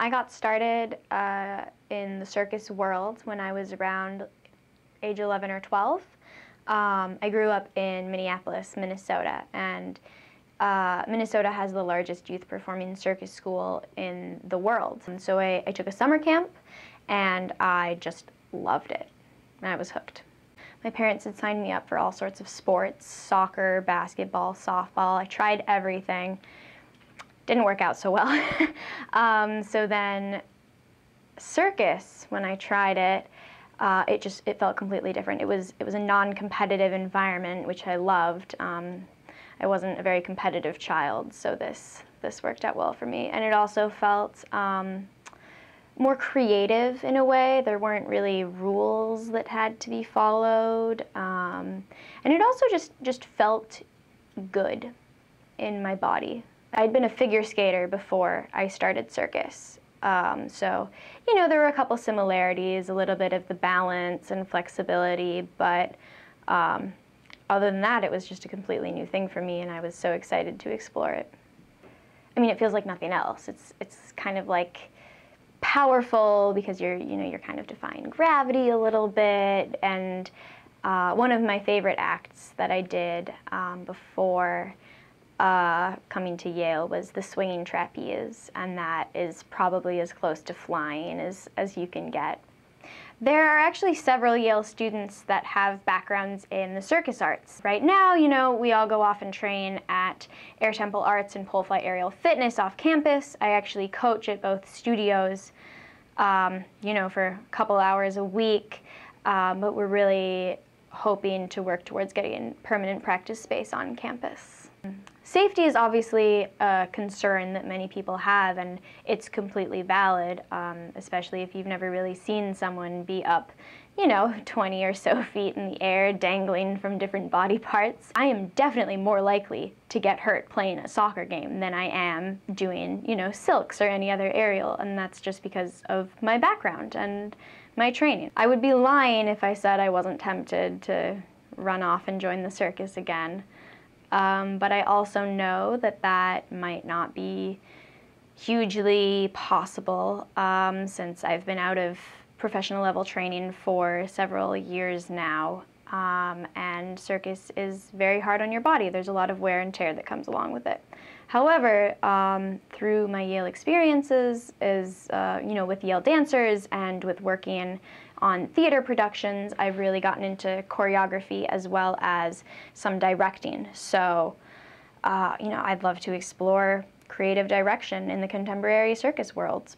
I got started in the circus world when I was around age 11 or 12. I grew up in Minneapolis, Minnesota, and Minnesota has the largest youth performing circus school in the world. And so I took a summer camp, and I just loved it, and I was hooked. My parents had signed me up for all sorts of sports, soccer, basketball, softball. I tried everything. Didn't work out so well. So then circus, when I tried it, it felt completely different. It was a non-competitive environment, which I loved. I wasn't a very competitive child, so this worked out well for me. And it also felt more creative in a way. There weren't really rules that had to be followed. And it also just felt good in my body. I'd been a figure skater before I started circus. So, you know, there were a couple similarities, a little bit of the balance and flexibility, but other than that, it was just a completely new thing for me, and I was so excited to explore it. I mean, it feels like nothing else. It's kind of like powerful because you're kind of defying gravity a little bit, and one of my favorite acts that I did before coming to Yale was the swinging trapeze, and that is probably as close to flying as you can get. There are actually several Yale students that have backgrounds in the circus arts. Right now, you know, we all go off and train at Air Temple Arts and Pole Fly Aerial Fitness off campus. I actually coach at both studios, you know, for a couple hours a week, but we're really hoping to work towards getting a permanent practice space on campus. Safety is obviously a concern that many people have, and it's completely valid, especially if you've never really seen someone be up, you know, 20 or so feet in the air, dangling from different body parts. I am definitely more likely to get hurt playing a soccer game than I am doing, you know, silks or any other aerial, and that's just because of my background and my training. I would be lying if I said I wasn't tempted to run off and join the circus again. But I also know that that might not be hugely possible since I've been out of professional level training for several years now. And circus is very hard on your body. There's a lot of wear and tear that comes along with it. However, through my Yale experiences you know, with Yale dancers and with working on theater productions, I've really gotten into choreography as well as some directing. So, you know, I'd love to explore creative direction in the contemporary circus world.